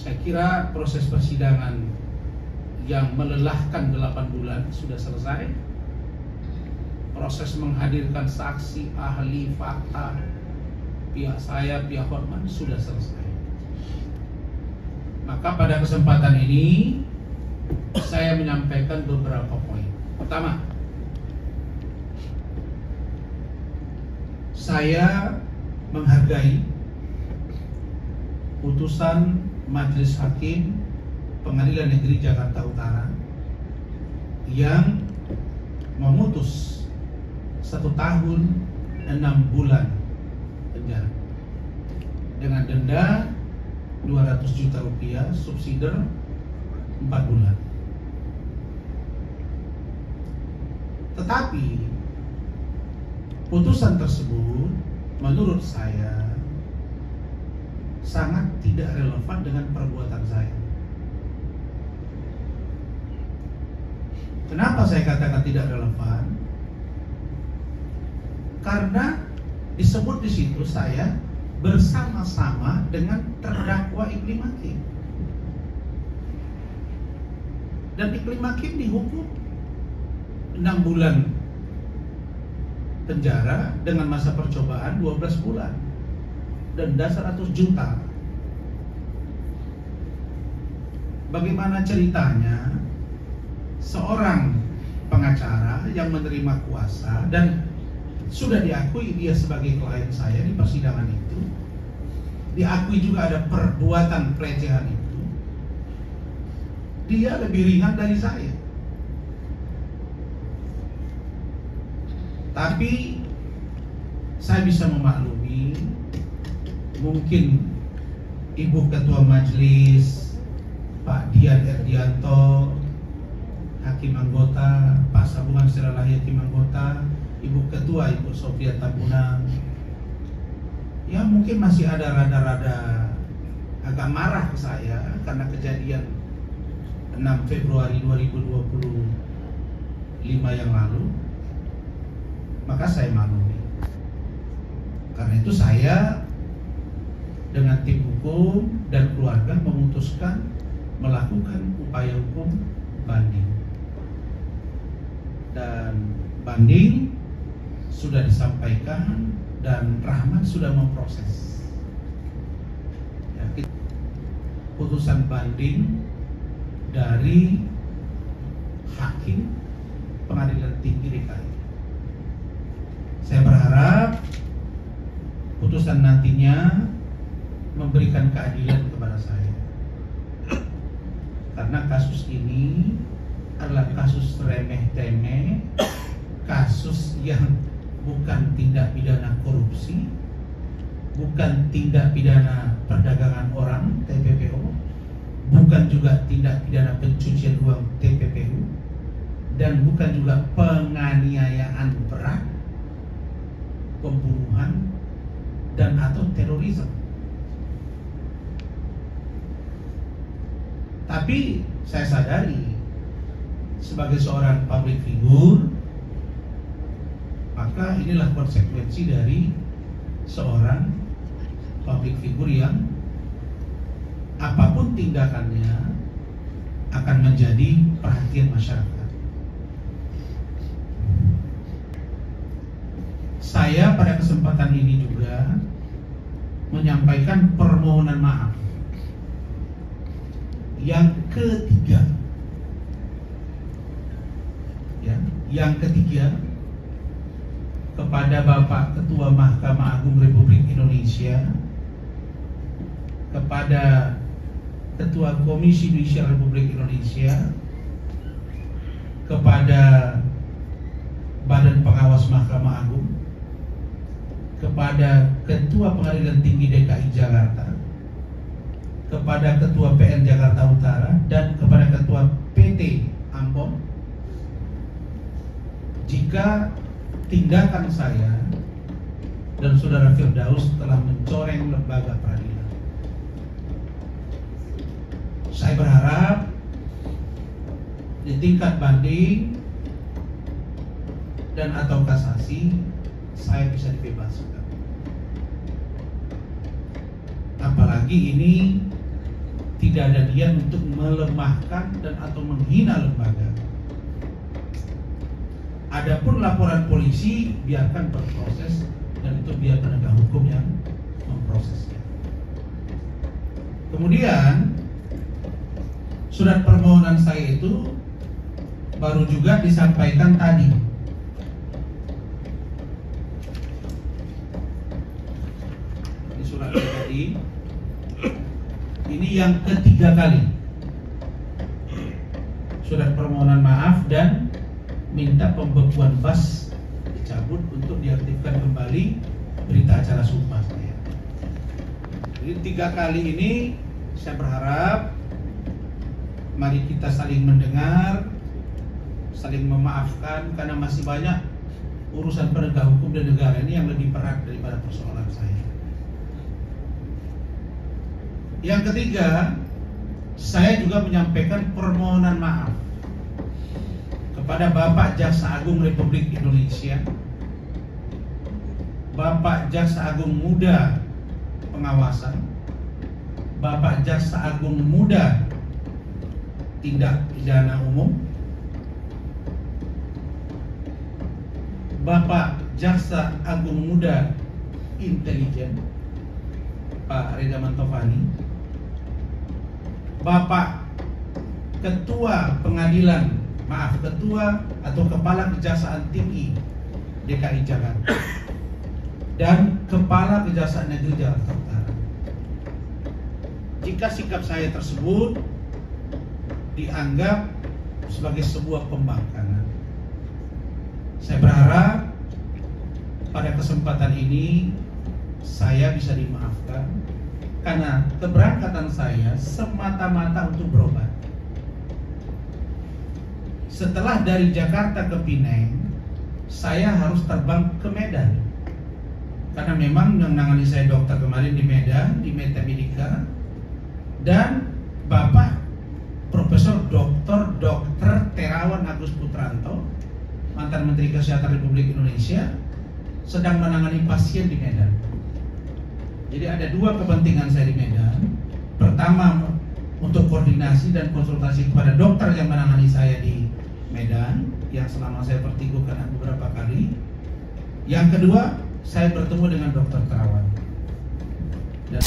Saya kira proses persidangan yang melelahkan 8 bulan sudah selesai. Proses menghadirkan saksi, ahli, fakta, pihak saya, pihak Hotman sudah selesai. Maka pada kesempatan ini saya menyampaikan beberapa poin. Pertama, saya menghargai putusan Majelis Hakim Pengadilan Negeri Jakarta Utara yang memutus 1 tahun 6 bulan penjara dengan denda 200 juta rupiah, subsidi 4 bulan. Tetapi putusan tersebut menurut saya sangat tidak relevan dengan perbuatan saya. Kenapa saya katakan tidak relevan? Karena disebut di situ saya bersama-sama dengan terdakwa Iklim Hakim. Dan Iklim Hakim dihukum 6 bulan penjara dengan masa percobaan 12 bulan. Denda 100 juta. Bagaimana ceritanya seorang pengacara yang menerima kuasa dan sudah diakui dia sebagai klien saya di persidangan itu, diakui juga ada perbuatan pelecehan itu, dia lebih ringan dari saya. Tapi saya bisa memaklumi mungkin Ibu Ketua Majelis Pak Dian Erdianto, Hakim Anggota, Pak Sabungan Siralahi Hakim Anggota, Ibu Ketua Ibu Sofia Tabunang, ya mungkin masih ada rada-rada agak marah ke saya karena kejadian 6 Februari 2025 yang lalu. Maka saya maklumi. Karena itu saya dengan tim hukum dan keluarga memutuskan melakukan upaya hukum banding. Dan banding sudah disampaikan dan Rahman sudah memproses. Ya, putusan banding dari Hakim Pengadilan Tinggi DKI. Saya berharap putusan nantinya memberikan keadilan kepada saya. Karena kasus ini adalah kasus remeh-temeh, kasus yang bukan tindak pidana korupsi, bukan tindak pidana perdagangan orang TPPO, bukan juga tindak pidana pencucian uang TPPU, dan bukan juga penganiayaan berat, pembunuhan, dan atau terorisme. Tapi saya sadari sebagai seorang public figure, maka inilah konsekuensi dari seorang public figure yang apapun tindakannya akan menjadi perhatian masyarakat. Saya pada kesempatan ini juga menyampaikan permohonan maaf yang ketiga. Ya, yang ketiga kepada Bapak Ketua Mahkamah Agung Republik Indonesia, kepada Ketua Komisi Yudisial Republik Indonesia, kepada Badan Pengawas Mahkamah Agung, kepada Ketua Pengadilan Tinggi DKI Jakarta, kepada Ketua PN Jakarta Utara, dan kepada Ketua PT Ambon, jika tindakan saya dan Saudara Firdaus telah mencoreng lembaga peradilan. Saya berharap di tingkat banding dan atau kasasi saya bisa dibebaskan. Apalagi ini tidak ada niat untuk melemahkan dan atau menghina lembaga. Adapun laporan polisi biarkan berproses dan itu biar penegak hukum yang memprosesnya. Kemudian surat permohonan saya itu baru juga disampaikan tadi. Ini surat tadi. Ini yang ketiga kali surat permohonan maaf dan minta pembekuan BAS dicabut untuk diaktifkan kembali berita acara sumpah saya. Jadi 3 kali ini saya berharap mari kita saling mendengar, saling memaafkan, karena masih banyak urusan penegak hukum dan negara ini yang lebih berat daripada persoalan saya. Yang ketiga, saya juga menyampaikan permohonan maaf kepada Bapak Jaksa Agung Republik Indonesia, Bapak Jaksa Agung Muda Pengawasan, Bapak Jaksa Agung Muda Tindak Pidana Umum, Bapak Jaksa Agung Muda Intelijen Pak Reza Mantovani, Bapak Ketua Pengadilan, Ketua atau Kepala Kejaksaan Tinggi DKI Jakarta dan Kepala Kejaksaan Negeri Jakarta Utara. Jika sikap saya tersebut dianggap sebagai sebuah pembangkangan, saya berharap pada kesempatan ini saya bisa dimaafkan, karena keberangkatan saya semata-mata untuk berobat. Setelah dari Jakarta ke Pineng, saya harus terbang ke Medan, karena memang yang menangani saya dokter kemarin di Medan, di Meta Medika, dan Bapak Profesor Dr. Terawan Agus Putranto, mantan Menteri Kesehatan Republik Indonesia, sedang menangani pasien di Medan. Jadi ada 2 kepentingan saya di Medan. Pertama, untuk koordinasi dan konsultasi kepada dokter yang menangani saya di Medan, yang selama saya pertigukan beberapa kali. Yang kedua, saya bertemu dengan Dr. Terawan. Dan